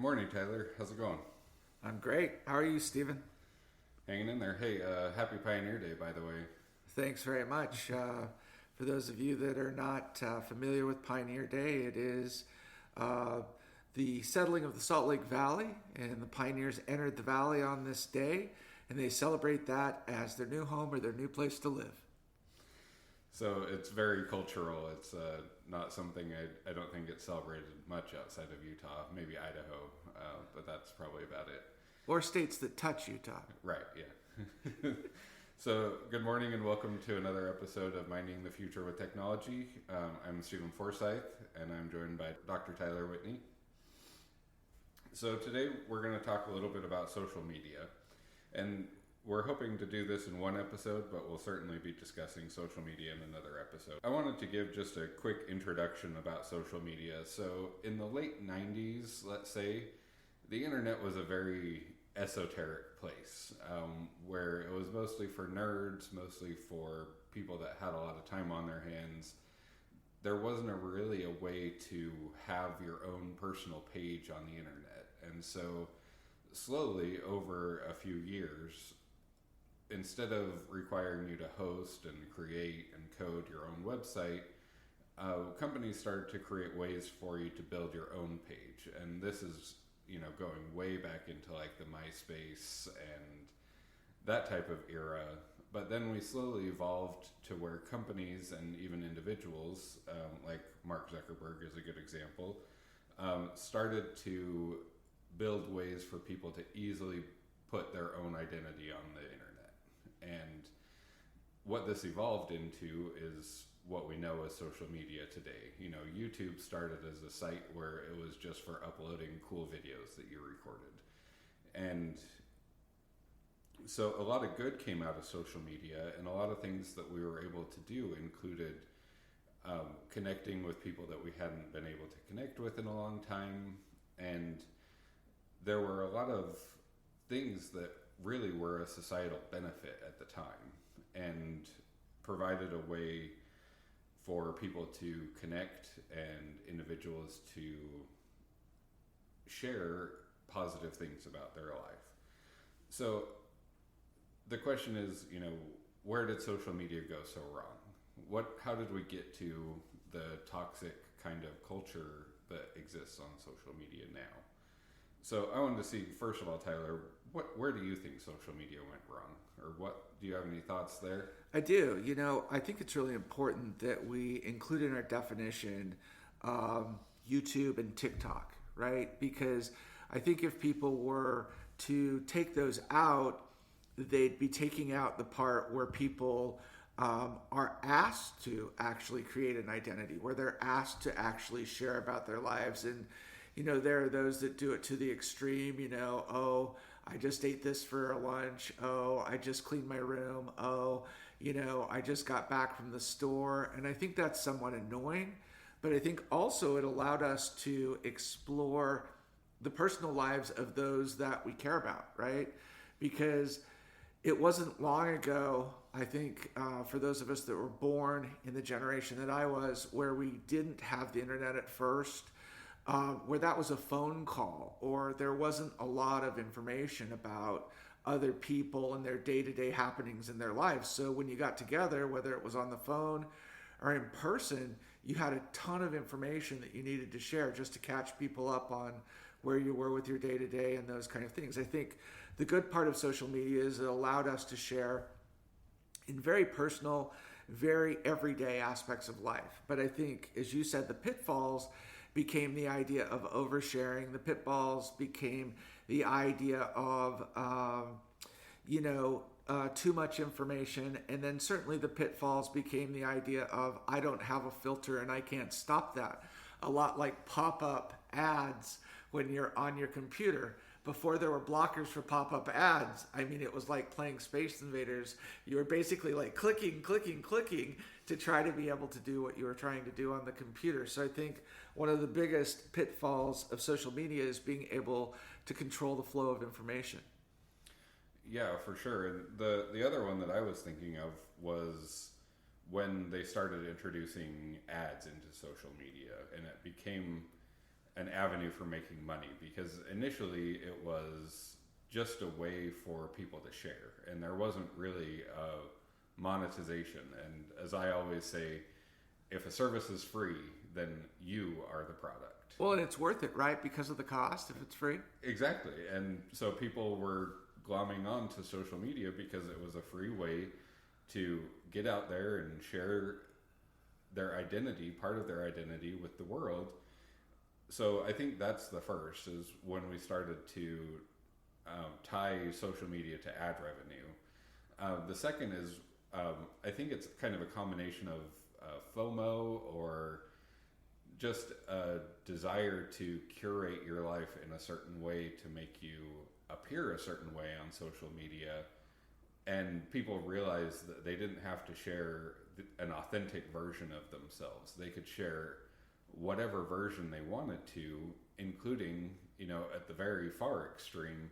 morning, Tyler. How's it going? I'm great. How are you, Stephen? Hanging in there. Hey, happy Pioneer Day, by the way. Thanks very much. For those of you that are not familiar with Pioneer Day, it is uh, the settling of the Salt Lake Valley, and the pioneers entered the valley on this day, and they celebrate that as their new home or their new place to live. So it's very cultural. It's not something I don't think gets celebrated much outside of Utah, maybe Idaho, but that's probably about it. Or states that touch Utah. Right, yeah. So, good morning and welcome to another episode of Minding the Future with Technology. I'm Stephen Forsyth, and I'm joined by Dr. Tyler Whitney. So today we're going to talk a little bit about social media, and we're hoping to do this in one episode, but we'll certainly be discussing social media in another episode. I wanted to give just a quick introduction about social media. So in the late 90s, let's say, the internet was a very esoteric place where it was mostly for nerds, mostly for people that had a lot of time on their hands. There wasn't really a way to have your own personal page on the internet. And so slowly over a few years, instead of requiring you to host and create and code your own website, companies started to create ways for you to build your own page. And this is, going way back into like the MySpace and that type of era. But then we slowly evolved to where companies and even individuals, like Mark Zuckerberg is a good example, started to build ways for people to easily put their own identity on the internet. And what this evolved into is what we know as social media today. YouTube started as a site where it was just for uploading cool videos that you recorded. And so a lot of good came out of social media, and a lot of things that we were able to do included connecting with people that we hadn't been able to connect with in a long time. And there were a lot of things that really were a societal benefit at the time and provided a way for people to connect and individuals to share positive things about their life. So the question is, where did social media go so wrong? How did we get to the toxic kind of culture that exists on social media now? So I wanted to see, first of all, Tyler, where do you think social media went wrong? Or do you have any thoughts there? I do. I think it's really important that we include in our definition YouTube and TikTok, right? Because I think if people were to take those out, they'd be taking out the part where people are asked to actually create an identity, where they're asked to actually share about their lives. And, there are those that do it to the extreme, oh, I just ate this for lunch. Oh, I just cleaned my room. Oh, I just got back from the store. And I think that's somewhat annoying. But I think also it allowed us to explore the personal lives of those that we care about, right? Because it wasn't long ago, I think, for those of us that were born in the generation that I was, where we didn't have the internet at first, where that was a phone call, or there wasn't a lot of information about other people and their day-to-day happenings in their lives. So when you got together, whether it was on the phone or in person, you had a ton of information that you needed to share just to catch people up on where you were with your day-to-day and those kind of things. I think the good part of social media is it allowed us to share in very personal, very everyday aspects of life. But I think, as you said, the pitfalls became the idea of oversharing. The pitfalls became the idea of, too much information. And then certainly the pitfalls became the idea of, I don't have a filter and I can't stop that. A lot like pop-up ads when you're on your computer. Before there were blockers for pop-up ads, it was like playing Space Invaders. You were basically like clicking to try to be able to do what you were trying to do on the computer. So I think one of the biggest pitfalls of social media is being able to control the flow of information. Yeah, for sure. And the other one that I was thinking of was when they started introducing ads into social media, and it became an avenue for making money, because initially it was just a way for people to share, and there wasn't really a monetization. And as I always say, if a service is free, then you are the product. Well, and it's worth it, right? Because of the cost, if it's free. Exactly. And so people were glomming on to social media because it was a free way to get out there and share their identity, part of their identity, with the world. So I think that's the first, is when we started to tie social media to ad revenue. The second is, I think it's kind of a combination of FOMO, or just a desire to curate your life in a certain way to make you appear a certain way on social media. And people realized that they didn't have to share an authentic version of themselves. They could share whatever version they wanted to, including, at the very far extreme,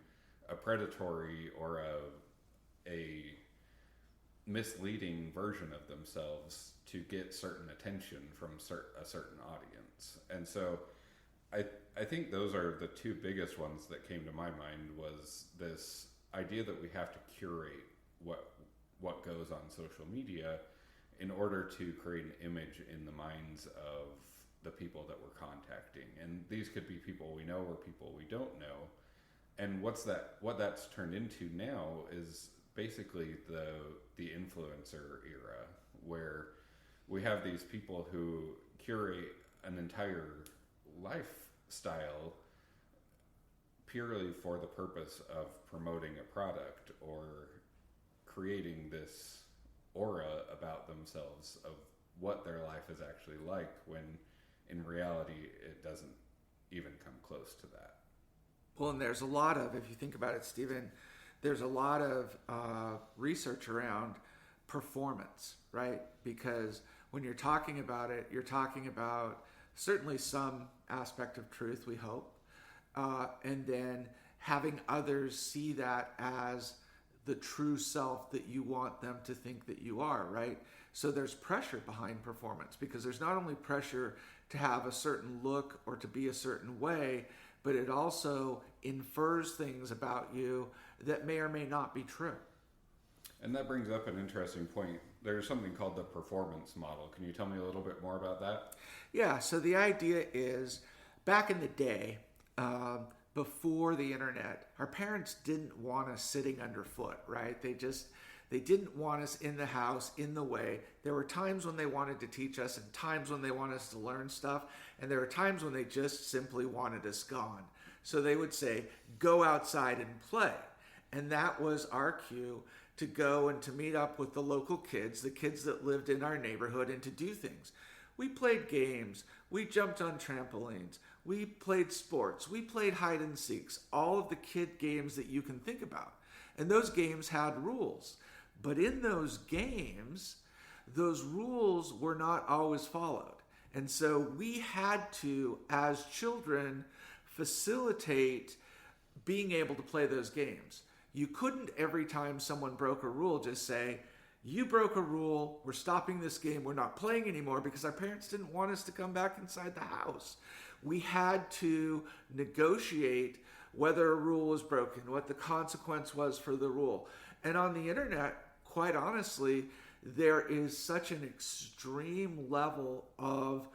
a predatory or a misleading version of themselves to get certain attention from a certain audience. And so I think those are the two biggest ones that came to my mind, was this idea that we have to curate what goes on social media in order to create an image in the minds of the people that we're contacting. And these could be people we know or people we don't know. And what that's turned into now is basically the influencer era, where we have these people who curate an entire lifestyle purely for the purpose of promoting a product or creating this aura about themselves of what their life is actually like, when in reality it doesn't even come close to that. Well, and there's a lot of, if you think about it, Stephen, there's a lot of research around performance, right? Because when you're talking about it, you're talking about certainly some aspect of truth, we hope, and then having others see that as the true self that you want them to think that you are, right? So there's pressure behind performance, because there's not only pressure to have a certain look or to be a certain way, but it also infers things about you that may or may not be true. And that brings up an interesting point. There's something called the performance model. Can you tell me a little bit more about that? Yeah, so the idea is, back in the day, before the internet, our parents didn't want us sitting underfoot, right? They didn't want us in the house, in the way. There were times when they wanted to teach us and times when they wanted us to learn stuff. And there were times when they just simply wanted us gone. So they would say, go outside and play. And that was our cue to go and to meet up with the local kids, the kids that lived in our neighborhood, and to do things. We played games. We jumped on trampolines. We played sports. We played hide and seeks. All of the kid games that you can think about. And those games had rules. But in those games, those rules were not always followed. And so we had to, as children, facilitate being able to play those games. You couldn't, every time someone broke a rule, just say, you broke a rule, we're stopping this game, we're not playing anymore, because our parents didn't want us to come back inside the house. We had to negotiate whether a rule was broken, what the consequence was for the rule. And on the internet, quite honestly, there is such an extreme level of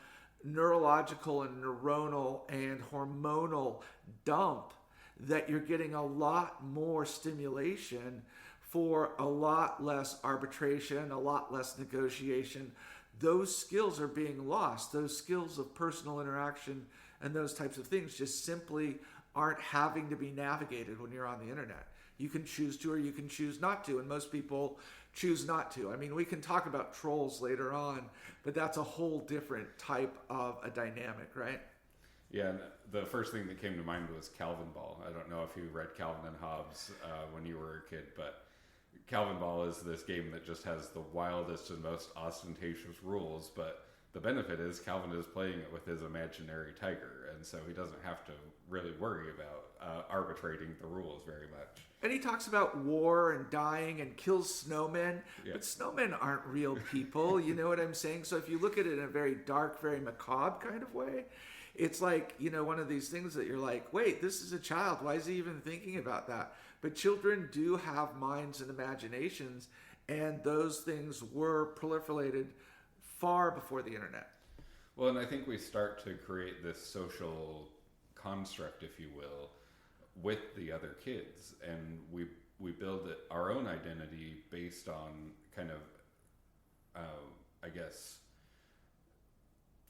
neurological and neuronal and hormonal dump that you're getting a lot more stimulation for a lot less arbitration, a lot less negotiation. Those skills are being lost. Those skills of personal interaction and those types of things just simply aren't having to be navigated when you're on the internet. You can choose to or you can choose not to, and most people choose not to. I mean, we can talk about trolls later on, but that's a whole different type of a dynamic, right? Yeah, and the first thing that came to mind was Calvin Ball. I don't know if you read Calvin and Hobbes when you were a kid, but Calvin Ball is this game that just has the wildest and most ostentatious rules, but the benefit is Calvin is playing it with his imaginary tiger, and so he doesn't have to really worry about arbitrating the rules very much. And he talks about war and dying and kills snowmen, Yeah. but snowmen aren't real people, you know what I'm saying? So if you look at it in a very dark, very macabre kind of way, It's like, one of these things that you're like, wait, this is a child. Why is he even thinking about that? But children do have minds and imaginations, and those things were proliferated far before the internet. Well, and I think we start to create this social construct, if you will, with the other kids, and we build our own identity based on kind of, I guess,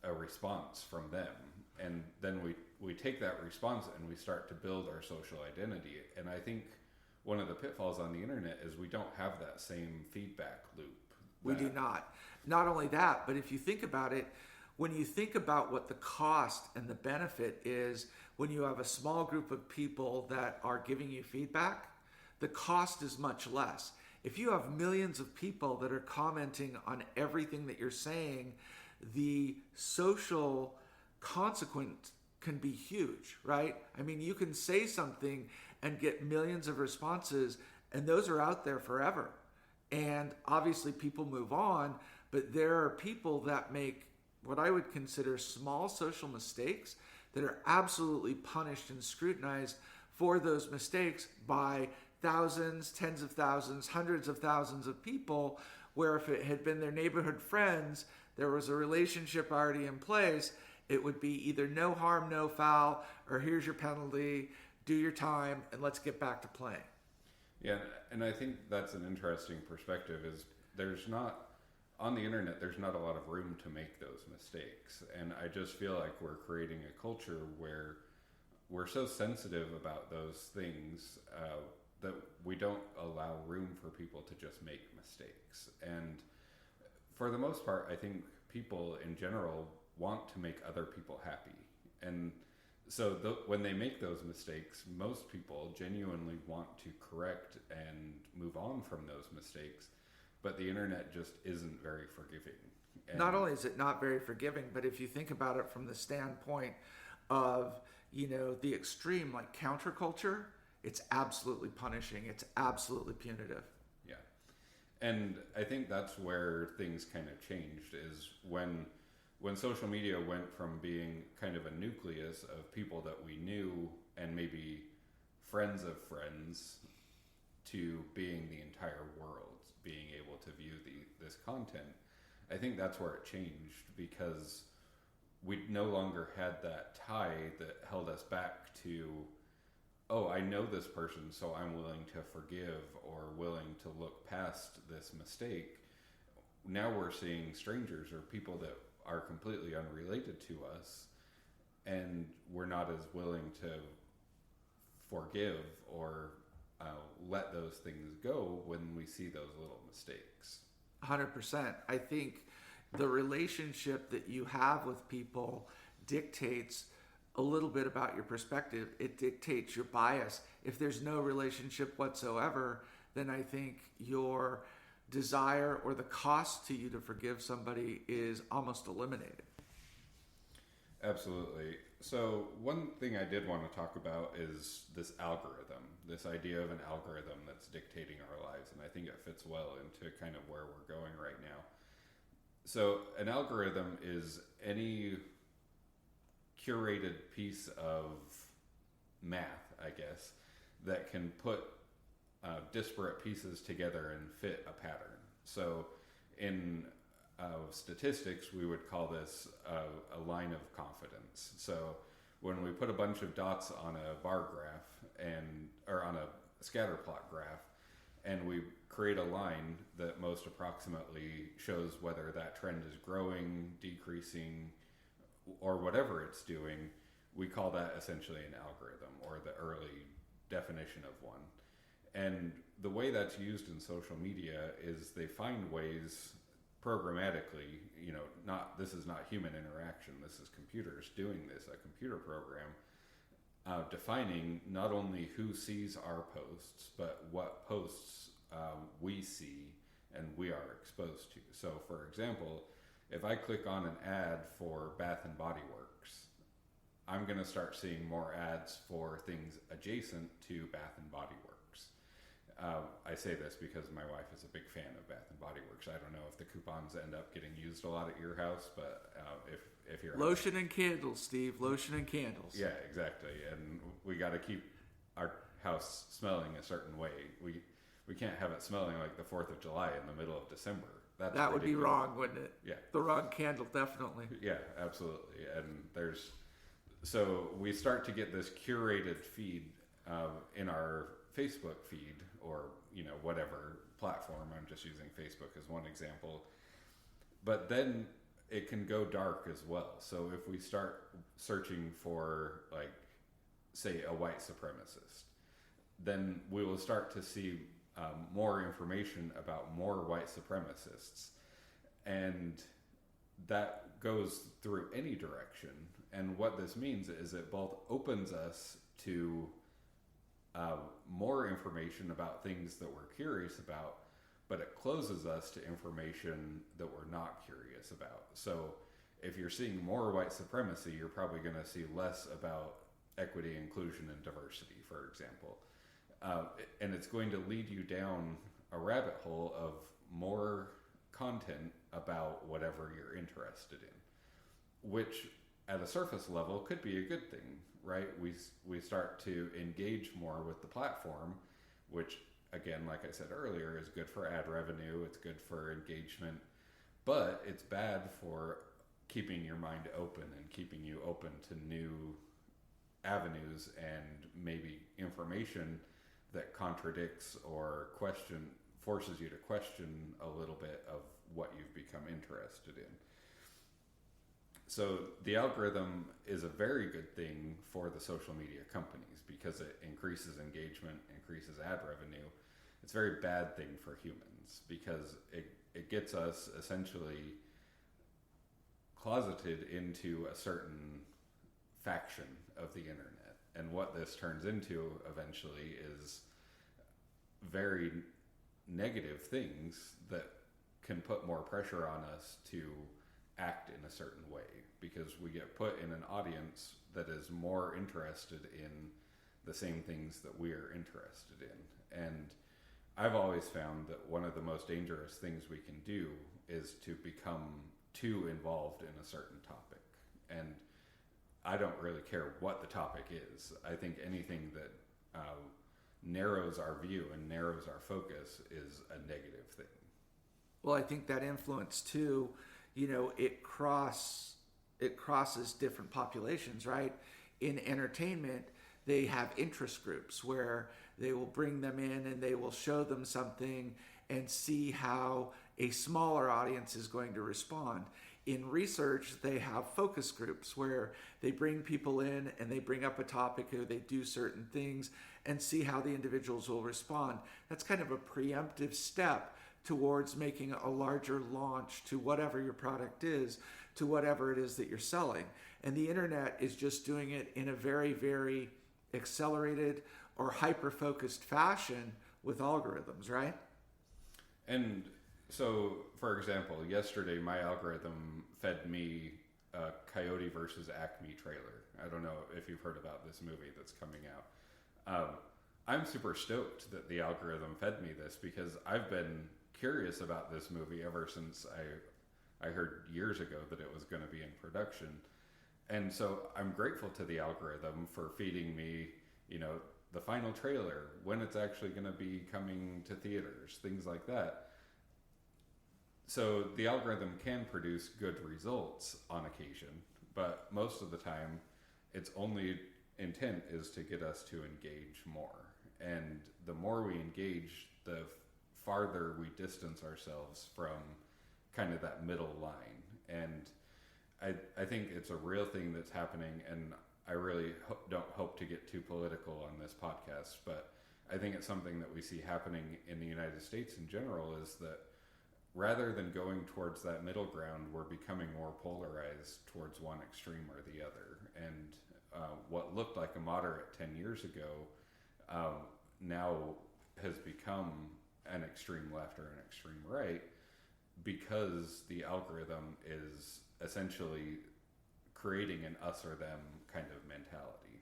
a response from them, and then we take that response and we start to build our social identity. And I think one of the pitfalls on the internet is we don't have that same feedback loop. We do not. Not only that, but if you think about it, when you think about what the cost and the benefit is when you have a small group of people that are giving you feedback, the cost is much less. If you have millions of people that are commenting on everything that you're saying, the social consequence can be huge, right? I mean, you can say something and get millions of responses, and those are out there forever. And obviously people move on, but there are people that make what I would consider small social mistakes that are absolutely punished and scrutinized for those mistakes by thousands, tens of thousands, hundreds of thousands of people, where if it had been their neighborhood friends, there was a relationship already in place, it would be either no harm, no foul, or here's your penalty, do your time, and let's get back to playing. Yeah, and I think that's an interesting perspective, is on the internet, there's not a lot of room to make those mistakes. And I just feel like we're creating a culture where we're so sensitive about those things that we don't allow room for people to just make mistakes. And for the most part, I think people in general want to make other people happy. And so when they make those mistakes, most people genuinely want to correct and move on from those mistakes. But the internet just isn't very forgiving. And not only is it not very forgiving, but if you think about it from the standpoint of, the extreme, like counterculture, it's absolutely punishing. It's absolutely punitive. Yeah. And I think that's where things kind of changed, is when social media went from being kind of a nucleus of people that we knew and maybe friends of friends to being the entire world being able to view this content. I think that's where it changed, because we no longer had that tie that held us back to, oh, I know this person, so I'm willing to forgive or willing to look past this mistake. Now we're seeing strangers or people that are completely unrelated to us, and we're not as willing to forgive or let those things go when we see those little mistakes. 100%. I think the relationship that you have with people dictates a little bit about your perspective. It dictates your bias. If there's no relationship whatsoever, then I think your desire or the cost to you to forgive somebody is almost eliminated. Absolutely. So one thing I did want to talk about is this algorithm, this idea of an algorithm that's dictating our lives. And I think it fits well into kind of where we're going right now. So an algorithm is any curated piece of math, I guess, that can put disparate pieces together and fit a pattern. So in statistics, we would call this a line of confidence. So when we put a bunch of dots on a bar graph or on a scatter plot graph, and we create a line that most approximately shows whether that trend is growing, decreasing, or whatever it's doing, we call that essentially an algorithm, or the early definition of one. And the way that's used in social media is they find ways programmatically, this is not human interaction, this is computers doing this, a computer program, defining not only who sees our posts, but what posts we see and we are exposed to. So for example, if I click on an ad for Bath and Body Works, I'm going to start seeing more ads for things adjacent to Bath and Body Works. I say this because my wife is a big fan of Bath and Body Works. I don't know if the coupons end up getting used a lot at your house, but if you're lotion and candles, Steve, lotion and candles. Yeah, exactly. And we got to keep our house smelling a certain way. We can't have it smelling like the 4th of July in the middle of December. That would be wrong, wouldn't it? Yeah. The wrong candle, definitely. Yeah, absolutely. And so we start to get this curated feed in our Facebook feed, or whatever platform. I'm just using Facebook as one example. But then it can go dark as well. So if we start searching for, like, say, a white supremacist, then we will start to see more information about more white supremacists. And that goes through any direction. And what this means is it both opens us to more information about things that we're curious about, but it closes us to information that we're not curious about. So if you're seeing more white supremacy, you're probably going to see less about equity, inclusion, and diversity, for example. And it's going to lead you down a rabbit hole of more content about whatever you're interested in, which at a surface level could be a good thing, right? We start to engage more with the platform, which, again, like I said earlier, is good for ad revenue, it's good for engagement, but it's bad for keeping your mind open and keeping you open to new avenues and maybe information that contradicts or forces you to question a little bit of what you've become interested in. So the algorithm is a very good thing for the social media companies because it increases engagement, increases ad revenue. It's a very bad thing for humans because it gets us essentially closeted into a certain faction of the internet. And what this turns into eventually is very negative things that can put more pressure on us to act in a certain way because we get put in an audience that is more interested in the same things that we are interested in. And I've always found that one of the most dangerous things we can do is to become too involved in a certain topic. And I don't really care what the topic is. I think anything that narrows our view and narrows our focus is a negative thing. Well, I think that influence too, it crosses different populations, right? In entertainment, they have interest groups where they will bring them in and they will show them something and see how a smaller audience is going to respond. In research, they have focus groups where they bring people in and they bring up a topic or they do certain things and see how the individuals will respond. That's kind of a preemptive step towards making a larger launch to whatever your product is, to whatever it is that you're selling. And the internet is just doing it in a very, very accelerated or hyper-focused fashion with algorithms, right? And so, for example, yesterday my algorithm fed me a Coyote versus Acme trailer. I don't know if you've heard about this movie that's coming out. I'm super stoked that the algorithm fed me this because I've been curious about this movie ever since I heard years ago that it was going to be in production. And so I'm grateful to the algorithm for feeding me, the final trailer, when it's actually going to be coming to theaters, things like that. So the algorithm can produce good results on occasion, but most of the time its only intent is to get us to engage more. And the more we engage, the farther we distance ourselves from kind of that middle line. And I think it's a real thing that's happening, and I really don't hope to get too political on this podcast, but I think it's something that we see happening in the United States in general is that rather than going towards that middle ground, we're becoming more polarized towards one extreme or the other. And what looked like a moderate 10 years ago now has become an extreme left or an extreme right because the algorithm is essentially creating an us or them kind of mentality.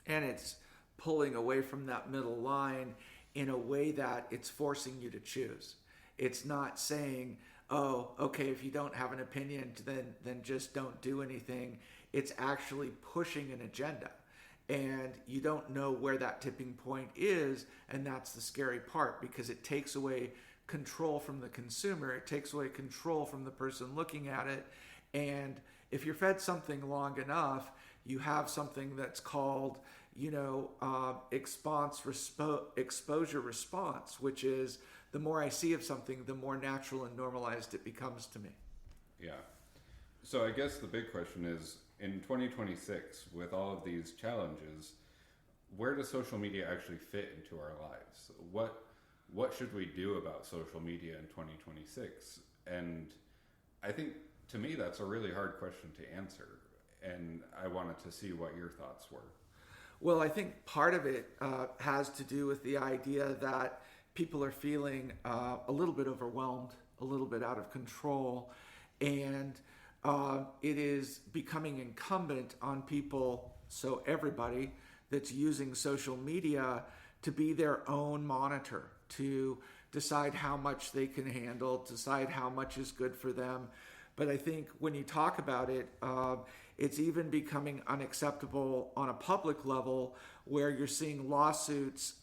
And it's pulling away from that middle line in a way that it's forcing you to choose. It's not saying, oh, okay, if you don't have an opinion, then just don't do anything. It's actually pushing an agenda. And you don't know where that tipping point is, and that's the scary part, because it takes away control from the consumer. It takes away control from the person looking at it. And if you're fed something long enough, you have something that's called, exposure response, which is the more I see of something, the more natural and normalized it becomes to me. Yeah. So I guess the big question is, in 2026, with all of these challenges, where does social media actually fit into our lives? What should we do about social media in 2026? And I think, to me, that's a really hard question to answer. And I wanted to see what your thoughts were. Well, I think part of it has to do with the idea that people are feeling a little bit overwhelmed, a little bit out of control, and it is becoming incumbent on people, so everybody that's using social media, to be their own monitor, to decide how much they can handle, decide how much is good for them. But I think when you talk about it, it's even becoming unacceptable on a public level, where you're seeing lawsuits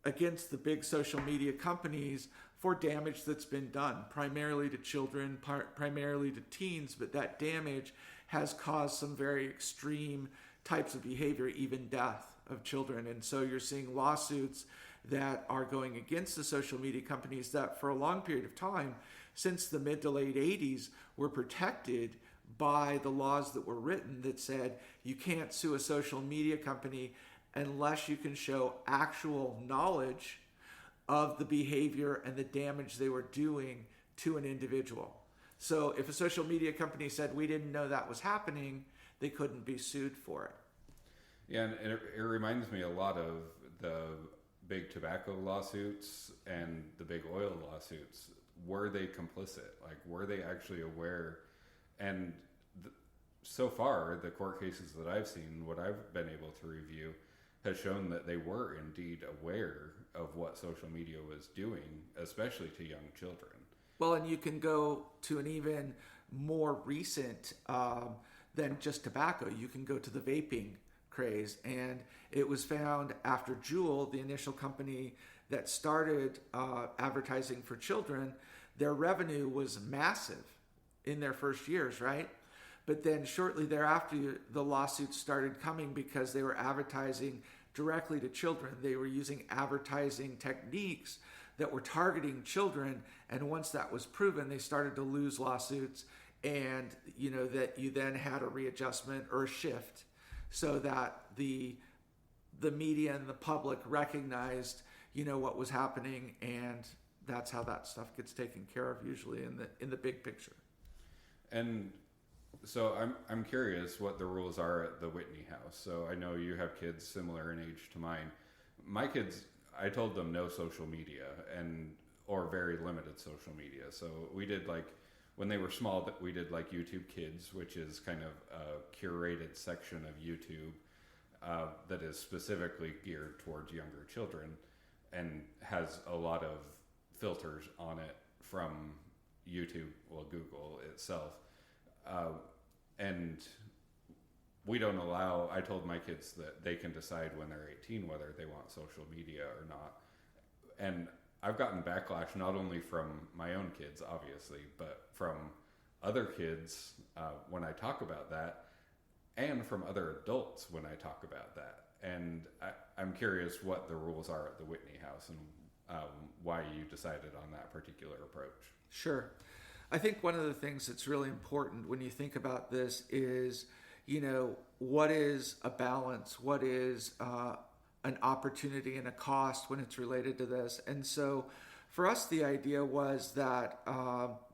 against the big social media companies for damage that's been done, primarily to children, primarily to teens, but that damage has caused some very extreme types of behavior, even death of children. And so you're seeing lawsuits that are going against the social media companies that for a long period of time, since the mid to late 80s, were protected by the laws that were written that said you can't sue a social media company unless you can show actual knowledge of the behavior and the damage they were doing to an individual. So if a social media company said we didn't know that was happening, they couldn't be sued for it. Yeah, and it reminds me a lot of the big tobacco lawsuits and the big oil lawsuits. Were they complicit? Like, were they actually aware? And so far, the court cases that I've seen, what I've been able to review, has shown that they were indeed aware of what social media was doing, especially to young children. Well, and you can go to an even more recent than just tobacco. You can go to the vaping craze, and it was found after Juul, the initial company that started advertising for children, their revenue was massive in their first years, right? But then shortly thereafter, the lawsuits started coming because they were advertising directly to children. They were using advertising techniques that were targeting children. And once that was proven, they started to lose lawsuits, and that you then had a readjustment or a shift so that the media and the public recognized, what was happening, and that's how that stuff gets taken care of usually in the big picture. And so I'm curious what the rules are at the Whitney House. So I know you have kids similar in age to mine. My kids, I told them no social media or very limited social media. So we did, like, when they were small, we did like YouTube Kids, which is kind of a curated section of YouTube that is specifically geared towards younger children and has a lot of filters on it from YouTube, Google itself. And we don't allow, I told my kids that they can decide when they're 18 whether they want social media or not. And I've gotten backlash not only from my own kids, obviously, but from other kids when I talk about that, and from other adults when I talk about that. And I'm curious what the rules are at the Whitney House and why you decided on that particular approach. Sure. I think one of the things that's really important when you think about this is, what is a balance? What is an opportunity and a cost when it's related to this? And so for us, the idea was that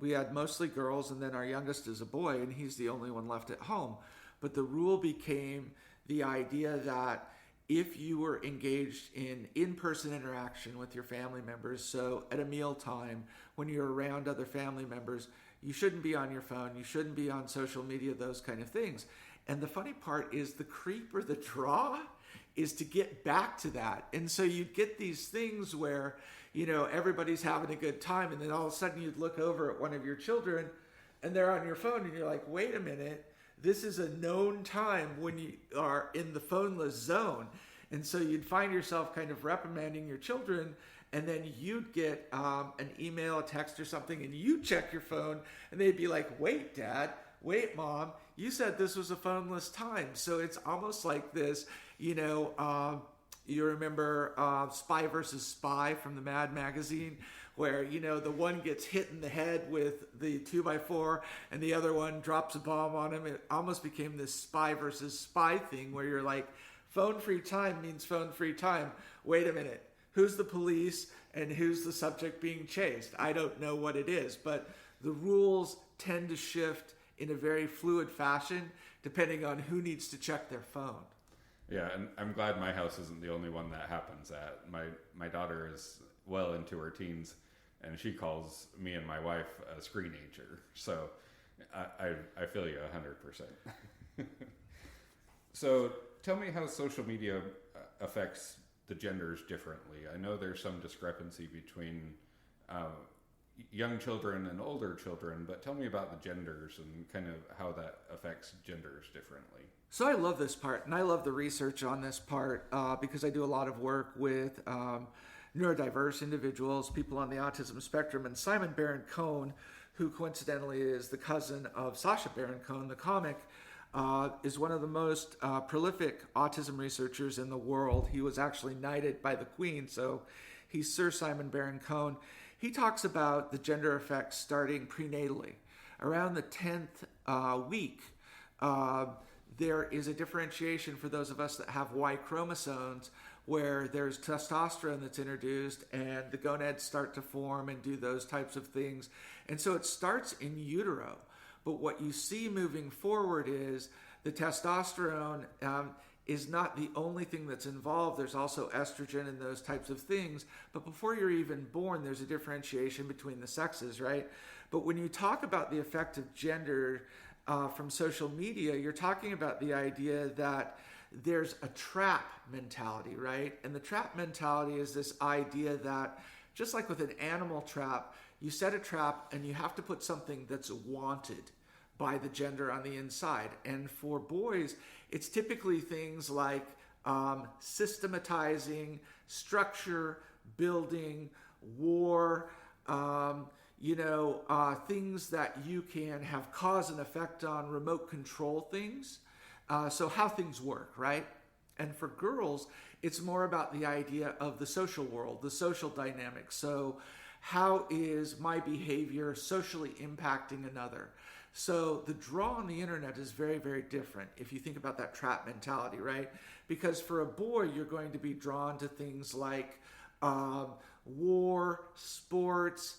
we had mostly girls, and then our youngest is a boy, and he's the only one left at home. But the rule became the idea that if you were engaged in in-person interaction with your family members, so at a mealtime, when you're around other family members, you shouldn't be on your phone, you shouldn't be on social media, those kind of things. And the funny part is the creep or the draw is to get back to that. And so you'd get these things where, everybody's having a good time, and then all of a sudden you'd look over at one of your children and they're on your phone, and you're like, wait a minute, this is a known time when you are in the phoneless zone. And so you'd find yourself kind of reprimanding your children, and then you'd get an email, a text or something, and you check your phone, and they'd be like, wait, Dad, wait, Mom, you said this was a phoneless time. So it's almost like this, you remember Spy versus Spy from the Mad magazine, where, the one gets hit in the head with the 2x4 and the other one drops a bomb on him. It almost became this Spy versus Spy thing where you're like, phone-free time means phone-free time. Wait a minute. Who's the police and who's the subject being chased? I don't know what it is, but the rules tend to shift in a very fluid fashion depending on who needs to check their phone. Yeah, and I'm glad my house isn't the only one that happens at. My daughter is well into her teens, and she calls me and my wife a screenager. So I feel you 100%. So tell me how social media affects the genders differently. I know there's some discrepancy between young children and older children, but tell me about the genders and kind of how that affects genders differently. So I love this part, and I love the research on this part because I do a lot of work with neurodiverse individuals, people on the autism spectrum, and Simon Baron-Cohen, who coincidentally is the cousin of Sacha Baron Cohen, the comic, is one of the most prolific autism researchers in the world. He was actually knighted by the Queen, so he's Sir Simon Baron-Cohen. He talks about the gender effects starting prenatally. Around the 10th week, there is a differentiation for those of us that have Y chromosomes, where there's testosterone that's introduced and the gonads start to form and do those types of things. And so it starts in utero. But what you see moving forward is the testosterone is not the only thing that's involved. There's also estrogen and those types of things. But before you're even born, there's a differentiation between the sexes, right? But when you talk about the effect of gender from social media, you're talking about the idea that there's a trap mentality, right? And the trap mentality is this idea that just like with an animal trap, you set a trap and you have to put something that's wanted by the gender on the inside. And for boys, it's typically things like systematizing, structure, building, war, things that you can have cause and effect on, remote control things. So how things work, right? And for girls, it's more about the idea of the social world, the social dynamics. So how is my behavior socially impacting another? So the draw on the internet is very, very different if you think about that trap mentality, right? Because for a boy, you're going to be drawn to things like war, sports,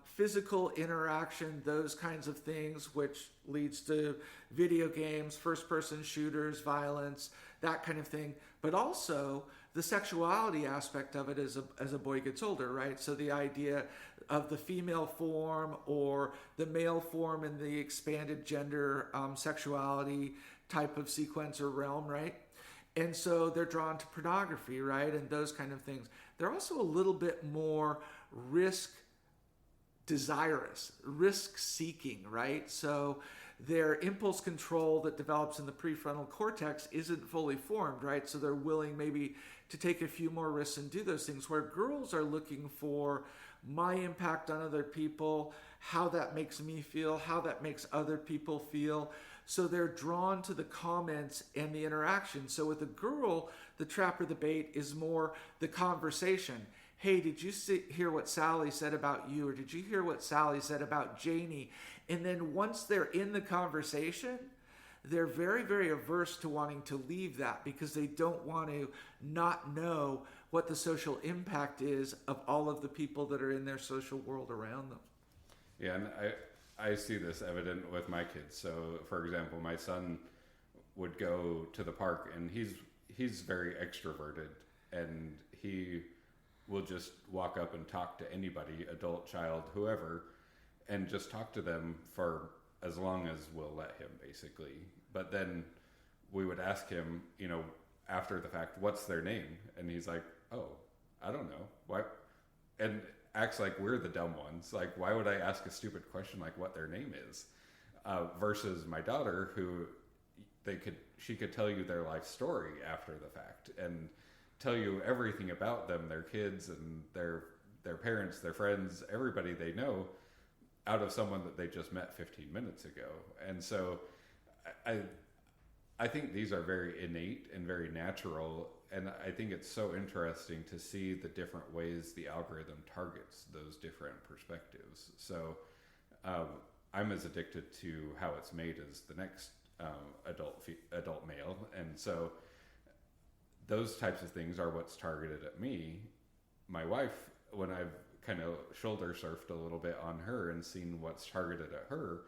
physical interaction, those kinds of things, which leads to video games, first-person shooters, violence, that kind of thing. But also the sexuality aspect of it as a boy gets older, right? So the idea of the female form or the male form in the expanded gender sexuality type of sequence or realm, right? And so they're drawn to pornography, right? And those kind of things. They're also a little bit more desirous, risk seeking, right? So their impulse control that develops in the prefrontal cortex isn't fully formed, right? So they're willing maybe to take a few more risks and do those things, where girls are looking for my impact on other people, how that makes me feel, how that makes other people feel. So they're drawn to the comments and the interaction. So with a girl, the trap or the bait is more the conversation. Hey, did you hear what Sally said about you? Or did you hear what Sally said about Janie? And then once they're in the conversation, they're very, very averse to wanting to leave that because they don't want to not know what the social impact is of all of the people that are in their social world around them. Yeah, and I see this evident with my kids. So, for example, my son would go to the park, and he's very extroverted, and he will just walk up and talk to anybody, adult, child, whoever, and just talk to them for as long as we'll let him, basically. But then we would ask him, after the fact, what's their name? And he's like, oh, I don't know. Why? And acts like we're the dumb ones. Like, why would I ask a stupid question like what their name is? Versus my daughter, who she could tell you their life story after the fact and tell you everything about them, their kids and their parents, their friends, everybody they know, out of someone that they just met 15 minutes ago. And so I think these are very innate and very natural, and I think it's so interesting to see the different ways the algorithm targets those different perspectives. So I'm as addicted to how it's made as the next adult male, and so those types of things are what's targeted at me. My wife, when I've kind of shoulder surfed a little bit on her and seen what's targeted at her,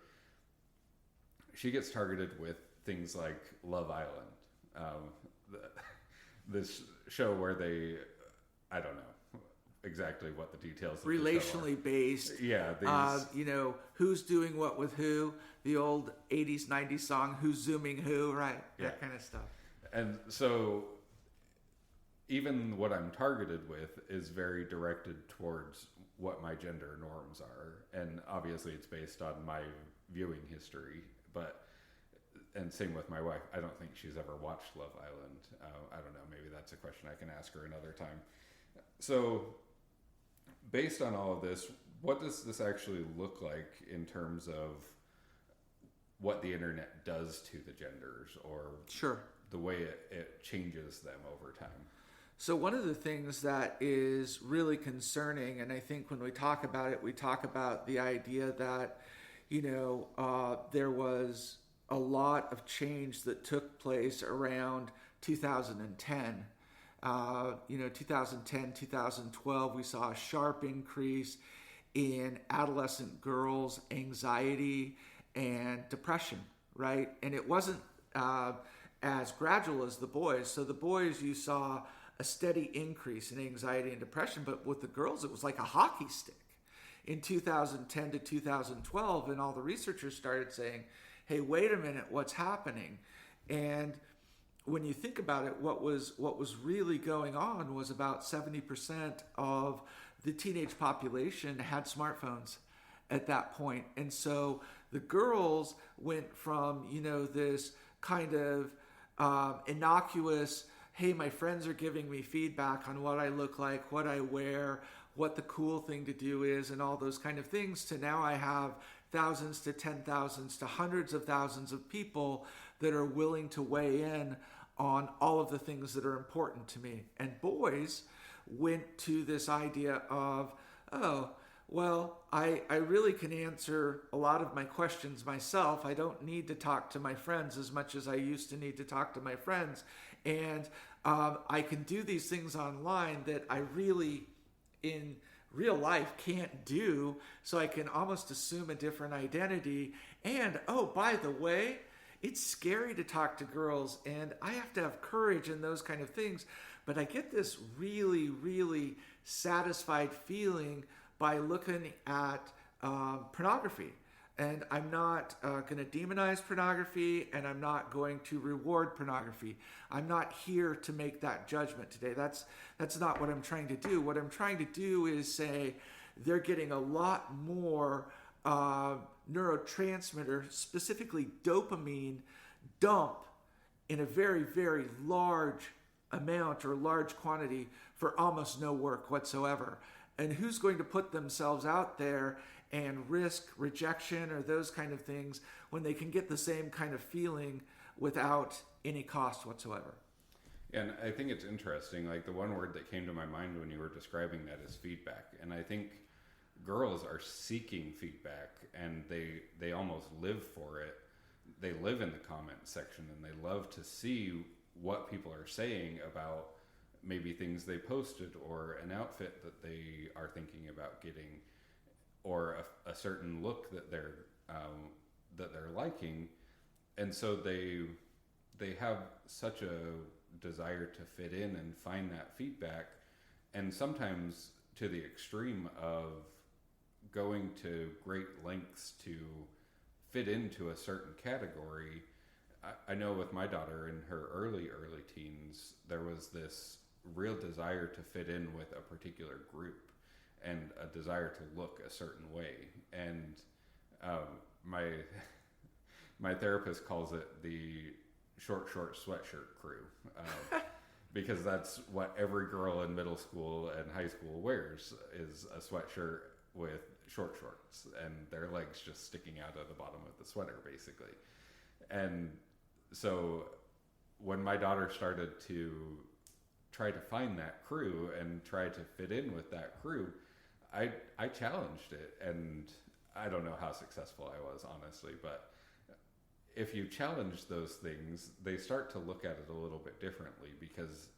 she gets targeted with things like Love Island, this show where I don't know exactly what the details of relationally based. Yeah, who's doing what with who, the old 80s 90s song, who's zooming who, right? That kind of stuff. And so even what I'm targeted with is very directed towards what my gender norms are, and obviously it's based on my viewing history, and same with my wife. I don't think she's ever watched Love Island. I don't know, maybe that's a question I can ask her another time. So based on all of this, what does this actually look like in terms of what the internet does to the genders, or the way it changes them over time? So one of the things that is really concerning, and I think when we talk about it, we talk about the idea that, there was a lot of change that took place around 2010. 2010, 2012, we saw a sharp increase in adolescent girls' anxiety and depression, right? And it wasn't as gradual as the boys. So the boys, you saw a steady increase in anxiety and depression, but with the girls, it was like a hockey stick in 2010 to 2012. And all the researchers started saying, hey, wait a minute, what's happening? And when you think about it, what was really going on was about 70% of the teenage population had smartphones at that point. And so the girls went from, this kind of innocuous, hey, my friends are giving me feedback on what I look like, what I wear, what the cool thing to do is, and all those kind of things, to now I have thousands to 10,000s to hundreds of thousands of people that are willing to weigh in on all of the things that are important to me. And boys went to this idea of, oh, well, I really can answer a lot of my questions myself. I don't need to talk to my friends as much as I used to need to talk to my friends. And I can do these things online that I really, in real life, can't do. So I can almost assume a different identity. And, oh, by the way, it's scary to talk to girls, and I have to have courage and those kind of things. But I get this really, really satisfied feeling by looking at pornography. And I'm not going to demonize pornography, and I'm not going to reward pornography. I'm not here to make that judgment today. That's not what I'm trying to do. What I'm trying to do is say they're getting a lot more neurotransmitter, specifically dopamine, dump in a very, very large amount or large quantity for almost no work whatsoever. And who's going to put themselves out there and risk rejection or those kind of things when they can get the same kind of feeling without any cost whatsoever? And I think it's interesting, like the one word that came to my mind when you were describing that is feedback. And I think girls are seeking feedback, and they almost live for it. They live in the comment section, and they love to see what people are saying about maybe things they posted, or an outfit that they are thinking about getting, or a certain look that they're liking. And so they have such a desire to fit in and find that feedback, and sometimes to the extreme of going to great lengths to fit into a certain category. I know with my daughter in her early teens, there was this real desire to fit in with a particular group and a desire to look a certain way. And my my therapist calls it the short sweatshirt crew, because that's what every girl in middle school and high school wears, is a sweatshirt with short shorts and their legs just sticking out of the bottom of the sweater, basically. And so when my daughter started to try to find that crew and try to fit in with that crew, I challenged it, and I don't know how successful I was, honestly, but if you challenge those things, they start to look at it a little bit differently, because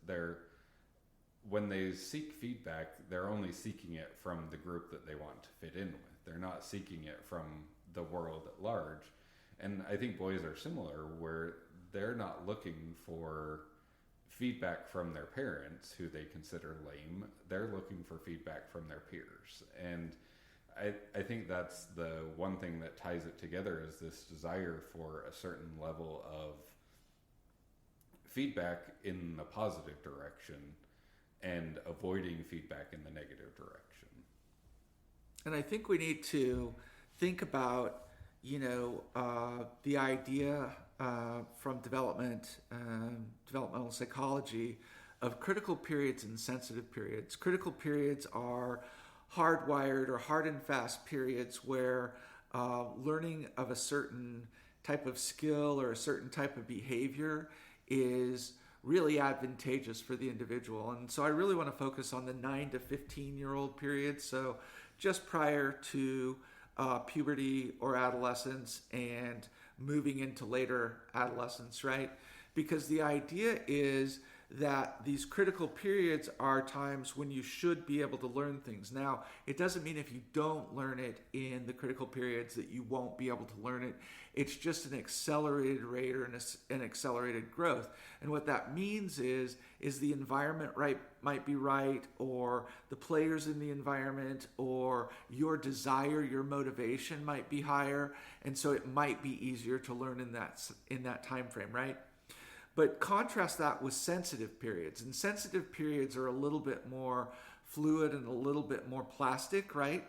when they seek feedback, they're only seeking it from the group that they want to fit in with. They're not seeking it from the world at large. And I think boys are similar, where they're not looking for feedback from their parents, who they consider lame. They're looking for feedback from their peers. And I think that's the one thing that ties it together, is this desire for a certain level of feedback in the positive direction and avoiding feedback in the negative direction. And I think we need to think about, the idea from developmental psychology of critical periods and sensitive periods. Critical periods are hardwired or hard and fast periods where learning of a certain type of skill or a certain type of behavior is really advantageous for the individual. And so I really want to focus on the 9 to 15-year-old period, so just prior to puberty or adolescence and moving into later adolescence, right? Because the idea is that these critical periods are times when you should be able to learn things. Now, it doesn't mean if you don't learn it in the critical periods that you won't be able to learn it. It's just an accelerated rate or an accelerated growth. And what that means is the environment might be right, or the players in the environment, or your desire, your motivation might be higher, and so it might be easier to learn in that time frame, right? But contrast that with sensitive periods. And sensitive periods are a little bit more fluid and a little bit more plastic, right?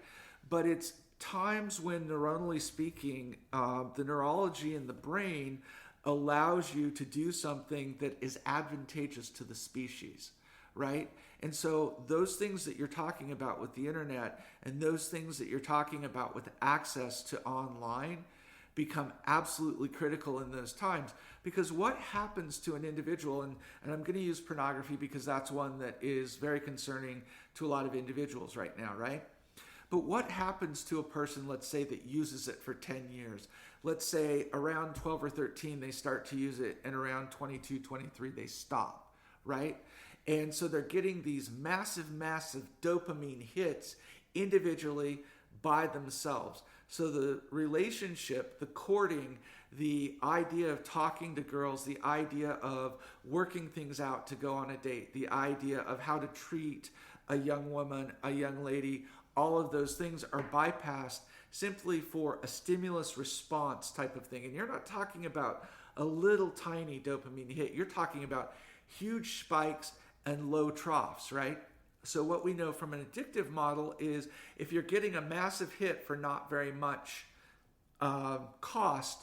But it's times when, neuronally speaking, the neurology in the brain allows you to do something that is advantageous to the species, right? And so those things that you're talking about with the internet, and those things that you're talking about with access to online, become absolutely critical in those times. Because what happens to an individual, and I'm going to use pornography because that's one that is very concerning to a lot of individuals right now, right? But what happens to a person, let's say, that uses it for 10 years? Let's say around 12 or 13 they start to use it, and around 22, 23 they stop, right? And so they're getting these massive dopamine hits individually by themselves. So the relationship, the courting, the idea of talking to girls, the idea of working things out to go on a date, the idea of how to treat a young woman, a young lady, all of those things are bypassed simply for a stimulus response type of thing. And you're not talking about a little tiny dopamine hit. You're talking about huge spikes and low troughs, right? So what we know from an addictive model is if you're getting a massive hit for not very much cost,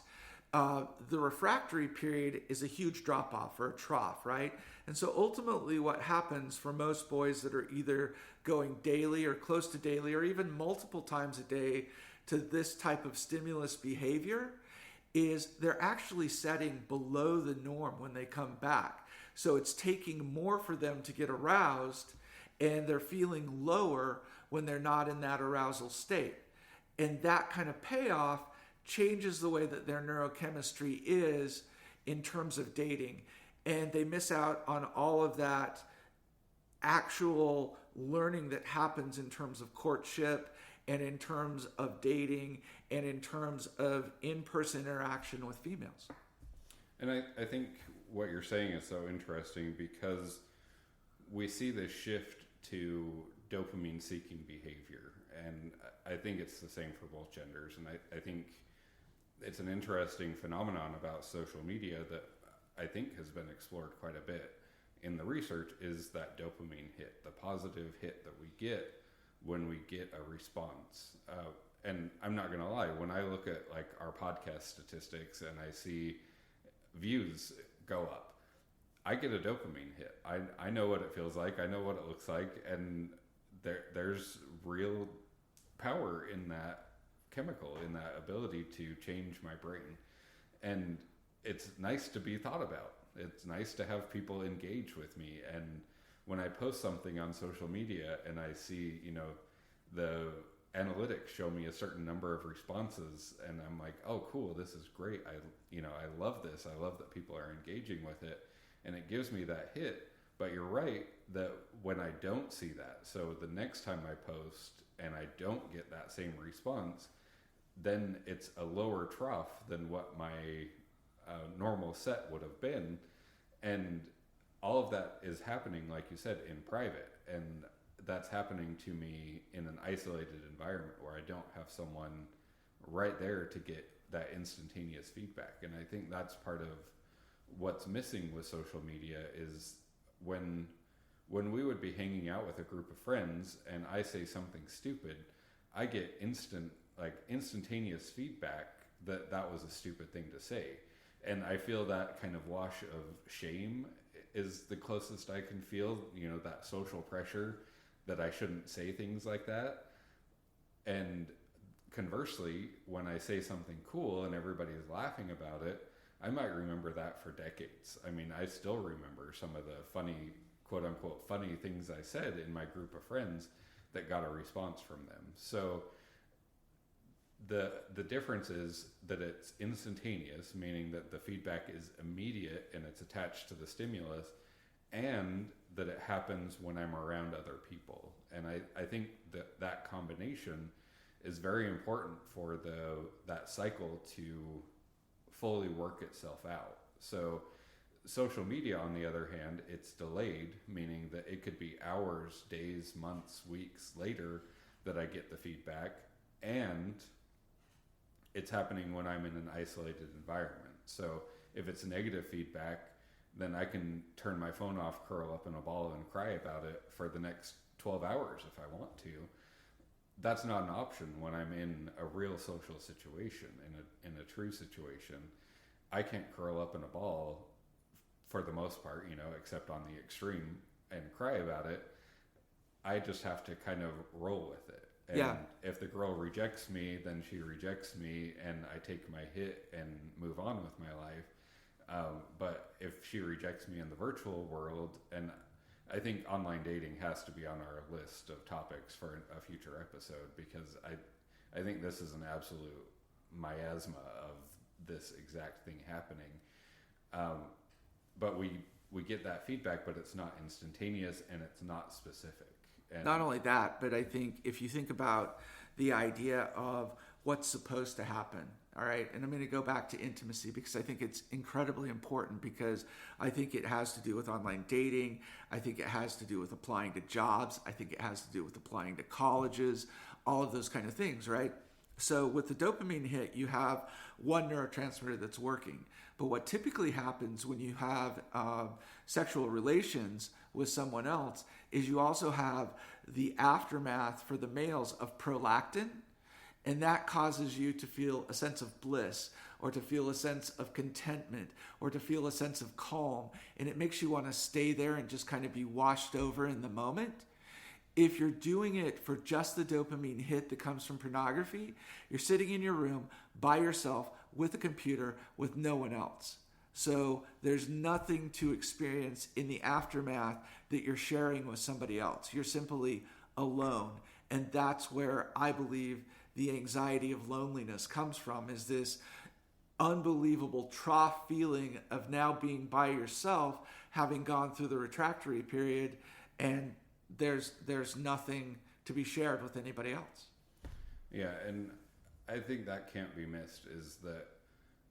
the refractory period is a huge drop-off or a trough, right? And so ultimately what happens for most boys that are either going daily or close to daily or even multiple times a day to this type of stimulus behavior is they're actually setting below the norm when they come back. So it's taking more for them to get aroused, and they're feeling lower when they're not in that arousal state. And that kind of payoff changes the way that their neurochemistry is in terms of dating. And they miss out on all of that actual learning that happens in terms of courtship and in terms of dating and in terms of in-person interaction with females. And I think what you're saying is so interesting, because we see this shift to dopamine seeking behavior, and I think it's the same for both genders. And I think it's an interesting phenomenon about social media that I think has been explored quite a bit in the research, is that dopamine hit, the positive hit that we get when we get a response. And I'm not going to lie, when I look at like our podcast statistics and I see views go up, I get a dopamine hit. I know what it feels like. I know what it looks like. And there's real power in that chemical, in that ability to change my brain. And it's nice to be thought about. It's nice to have people engage with me. And when I post something on social media and I see, the analytics show me a certain number of responses, and I'm like, oh, cool, this is great. I love this. I love that people are engaging with it, and it gives me that hit. But you're right that when I don't see that, so the next time I post and I don't get that same response, then it's a lower trough than what my normal set would have been. And all of that is happening, like you said, in private. And that's happening to me in an isolated environment where I don't have someone right there to get that instantaneous feedback. And I think that's part of what's missing with social media is when we would be hanging out with a group of friends and I say something stupid, I get instantaneous feedback that was a stupid thing to say. And I feel that kind of wash of shame is the closest I can feel, that social pressure that I shouldn't say things like that. And conversely, when I say something cool and everybody's laughing about it, I might remember that for decades. I mean, I still remember some of the funny, quote unquote, funny things I said in my group of friends that got a response from them. So the difference is that it's instantaneous, meaning that the feedback is immediate and it's attached to the stimulus, and that it happens when I'm around other people. And I think that combination is very important for that cycle to fully work itself out. So social media, on the other hand, it's delayed, meaning that it could be hours, days, months, weeks later that I get the feedback, and it's happening when I'm in an isolated environment. So if it's negative feedback, then I can turn my phone off, curl up in a ball, and cry about it for the next 12 hours if I want to. That's not an option when I'm in a real social situation, in a true situation. I can't curl up in a ball for the most part, except on the extreme, and cry about it. I just have to kind of roll with it. And if the girl rejects me, then she rejects me, and I take my hit and move on with my life. But if she rejects me in the virtual world, and I think online dating has to be on our list of topics for a future episode, because I think this is an absolute miasma of this exact thing happening. But we get that feedback, but it's not instantaneous and it's not specific. And not only that, but I think if you think about the idea of what's supposed to happen, all right, and I'm going to go back to intimacy because I think it's incredibly important, because I think it has to do with online dating. I think it has to do with applying to jobs. I think it has to do with applying to colleges, all of those kind of things, right? So with the dopamine hit, you have one neurotransmitter that's working. But what typically happens when you have sexual relations with someone else is you also have the aftermath for the males of prolactin, and that causes you to feel a sense of bliss, or to feel a sense of contentment, or to feel a sense of calm, and it makes you want to stay there and just kind of be washed over in the moment. If you're doing it for just the dopamine hit that comes from pornography, you're sitting in your room by yourself with a computer with no one else. So there's nothing to experience in the aftermath that you're sharing with somebody else. You're simply alone. And that's where I believe the anxiety of loneliness comes from, is this unbelievable trough feeling of now being by yourself, having gone through the retractory period, and there's nothing to be shared with anybody else. Yeah, and I think that can't be missed, is that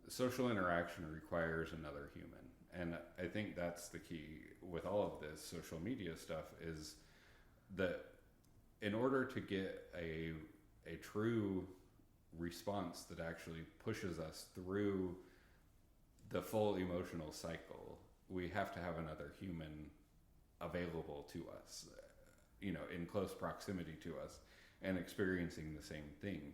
social interaction requires another human. And I think that's the key with all of this social media stuff, is that in order to get a true response that actually pushes us through the full emotional cycle. We have to have another human available to us, in close proximity to us and experiencing the same thing.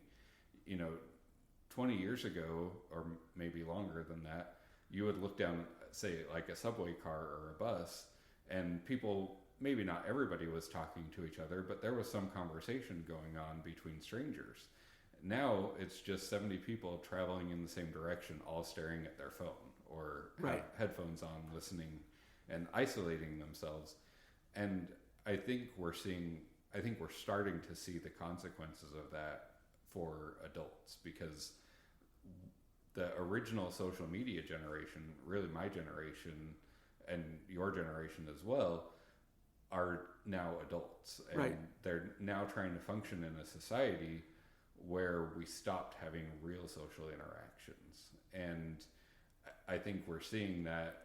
20 years ago, or maybe longer than that, you would look down, say, like a subway car or a bus, and people, maybe not everybody was talking to each other, but there was some conversation going on between strangers. Now it's just 70 people traveling in the same direction, all staring at their phone or have headphones on, listening and isolating themselves. And I think we're starting to see the consequences of that for adults, because the original social media generation, really my generation and your generation as well, are now adults. And they're now trying to function in a society where we stopped having real social interactions. And I think we're seeing that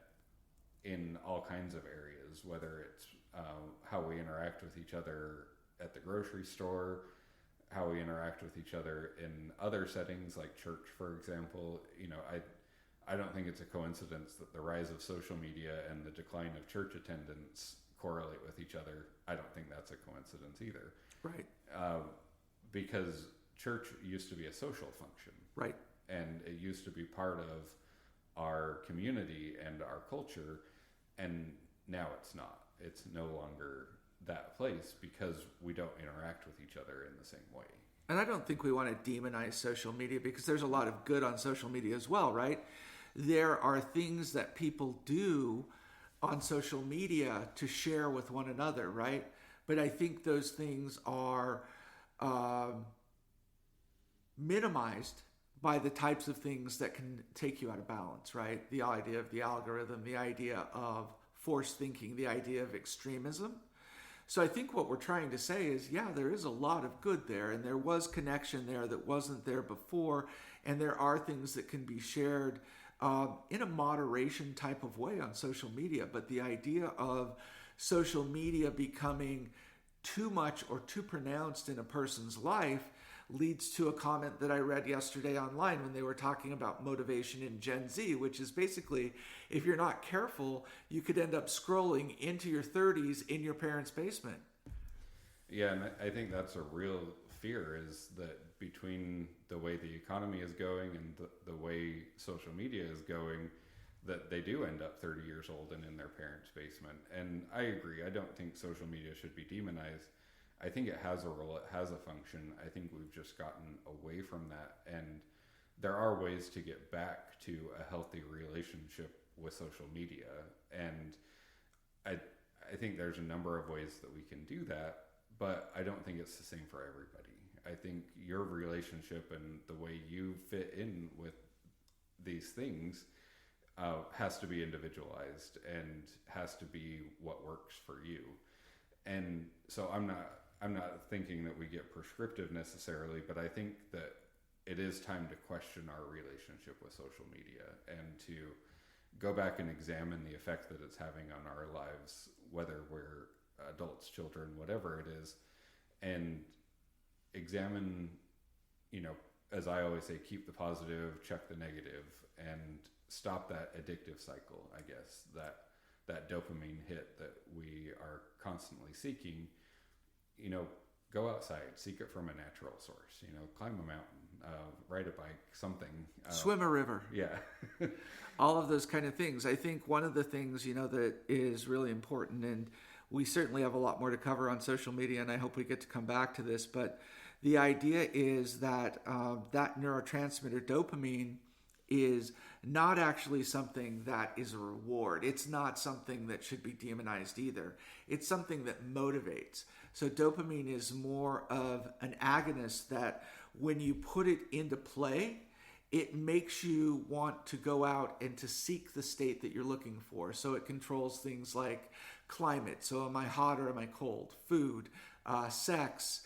in all kinds of areas, whether it's how we interact with each other at the grocery store, how we interact with each other in other settings like church, for example. I don't think it's a coincidence that the rise of social media and the decline of church attendance correlate with each other. I don't think that's a coincidence either. Right. Because church used to be a social function. Right. And it used to be part of our community and our culture, and now it's not. It's no longer that place because we don't interact with each other in the same way. And I don't think we want to demonize social media, because there's a lot of good on social media as well, right? There are things that people do on social media to share with one another, right? But I think those things are minimized by the types of things that can take you out of balance, right? The idea of the algorithm, the idea of forced thinking, the idea of extremism. So I think what we're trying to say is, yeah, there is a lot of good there, and there was connection there that wasn't there before, and there are things that can be shared in a moderation type of way on social media. But the idea of social media becoming too much or too pronounced in a person's life leads to a comment that I read yesterday online when they were talking about motivation in Gen Z, which is basically, if you're not careful, you could end up scrolling into your 30s in your parents' basement. Yeah, and I think that's a real fear, is that between the way the economy is going and the way social media is going, that they do end up 30 years old and in their parents' basement. And I agree. I don't think social media should be demonized. I think it has a role, it has a function. I think we've just gotten away from that. And there are ways to get back to a healthy relationship with social media. And I think there's a number of ways that we can do that, but I don't think it's the same for everybody. I think your relationship and the way you fit in with these things has to be individualized and has to be what works for you. And so I'm not thinking that we get prescriptive necessarily, but I think that it is time to question our relationship with social media and to go back and examine the effect that it's having on our lives, whether we're adults, children, whatever it is, and examine, as I always say, keep the positive, check the negative, and stop that addictive cycle, I guess, that dopamine hit that we are constantly seeking. Go outside, seek it from a natural source, climb a mountain, ride a bike, something. Swim a river. Yeah. All of those kind of things. I think one of the things, that is really important, and we certainly have a lot more to cover on social media, and I hope we get to come back to this, but the idea is that that neurotransmitter dopamine is not actually something that is a reward. It's not something that should be demonized either. It's something that motivates. So dopamine is more of an agonist that when you put it into play, it makes you want to go out and to seek the state that you're looking for. So it controls things like climate. So am I hot or am I cold? Food, sex,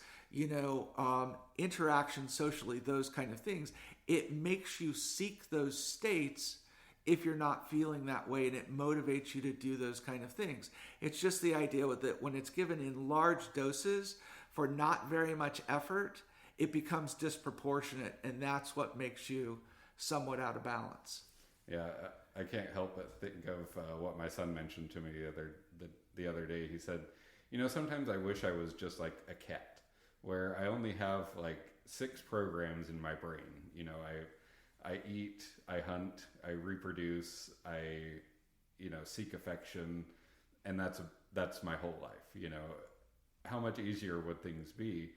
interaction socially, those kind of things. It makes you seek those states if you're not feeling that way, and it motivates you to do those kind of things. It's just the idea with that when it's given in large doses for not very much effort, it becomes disproportionate, and that's what makes you somewhat out of balance. Yeah, I can't help but think of what my son mentioned to me the other day. He said, sometimes I wish I was just like a cat, where I only have like 6 programs in my brain. I eat, I hunt, I reproduce, I seek affection, and that's my whole life. How much easier would things be?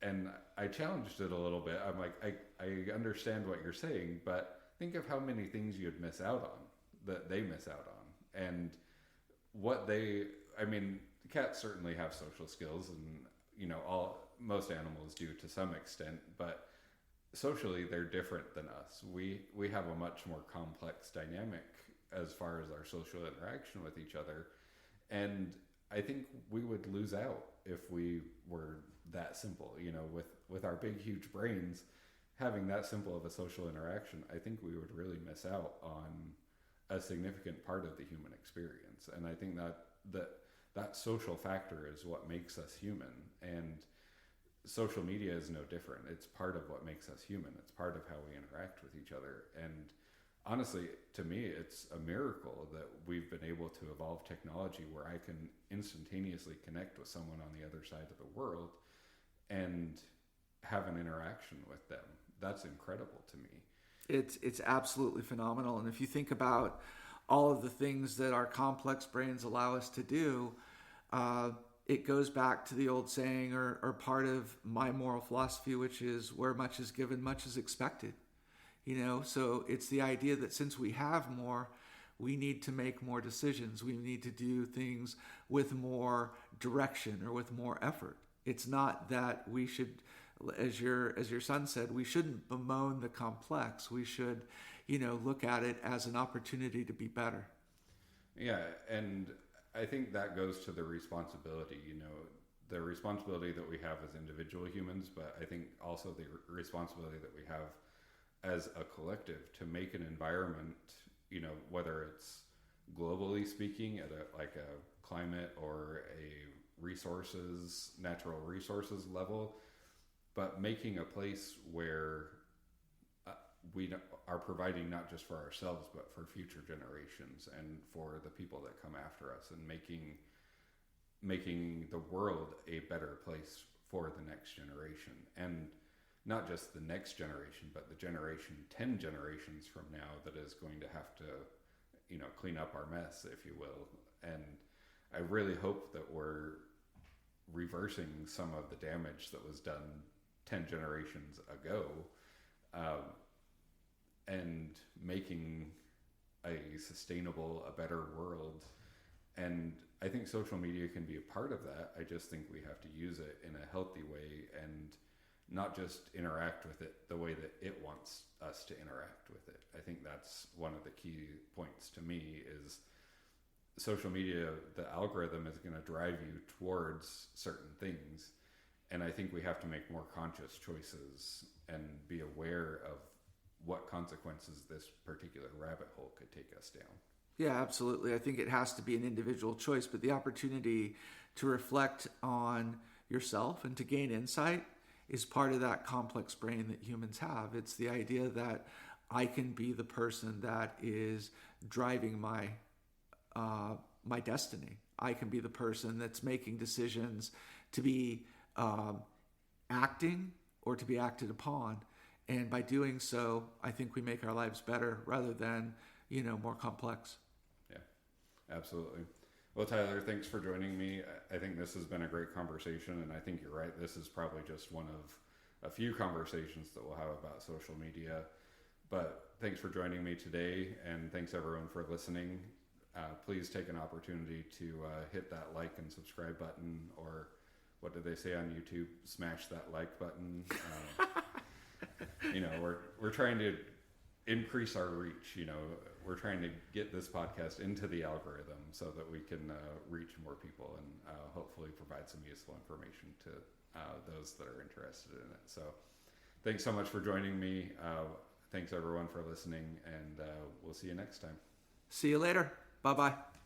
And I challenged it a little bit. I'm like, I understand what you're saying, but think of how many things you'd miss out on that they miss out on. And cats certainly have social skills, and most animals do to some extent, but socially they're different than us. We have a much more complex dynamic as far as our social interaction with each other. And I think we would lose out if we were that simple, with our big, huge brains. Having that simple of a social interaction, I think we would really miss out on a significant part of the human experience. And I think that social factor is what makes us human. And social media is no different. It's part of what makes us human. It's part of how we interact with each other. And honestly, to me, it's a miracle that we've been able to evolve technology where I can instantaneously connect with someone on the other side of the world and have an interaction with them. That's incredible to me. It's absolutely phenomenal. And if you think about all of the things that our complex brains allow us to do, it goes back to the old saying or part of my moral philosophy, which is where much is given, much is expected. So it's the idea that since we have more, we need to make more decisions. We need to do things with more direction or with more effort. It's not that we should, as your son said, we shouldn't bemoan the complex. We should, look at it as an opportunity to be better. Yeah, and I think that goes to the responsibility, the responsibility that we have as individual humans, but I think also the responsibility that we have as a collective to make an environment, whether it's globally speaking at a climate or a natural resources level, but making a place where we are providing not just for ourselves, but for future generations and for the people that come after us, and making the world a better place for the next generation. And not just the next generation, but the generation 10 generations from now that is going to have to, clean up our mess, if you will. And I really hope that we're reversing some of the damage that was done 10 generations ago, and making a sustainable, a better world. And I think social media can be a part of that. I just think we have to use it in a healthy way and not just interact with it the way that it wants us to interact with it. I think that's one of the key points to me is social media, the algorithm is going to drive you towards certain things. And I think we have to make more conscious choices and be aware of what consequences this particular rabbit hole could take us down. Yeah, absolutely. I think it has to be an individual choice, but the opportunity to reflect on yourself and to gain insight is part of that complex brain that humans have. It's the idea that I can be the person that is driving my destiny. I can be the person that's making decisions to be acting or to be acted upon. And by doing so, I think we make our lives better rather than, more complex. Yeah, absolutely. Well, Tyler, thanks for joining me. I think this has been a great conversation, and I think you're right. This is probably just one of a few conversations that we'll have about social media. But thanks for joining me today, and thanks everyone for listening. Please take an opportunity to hit that like and subscribe button, or what did they say on YouTube? Smash that like button. We're trying to increase our reach. We're trying to get this podcast into the algorithm so that we can reach more people and hopefully provide some useful information to those that are interested in it. So thanks so much for joining me. Thanks everyone for listening, and we'll see you next time. See you later. Bye-bye.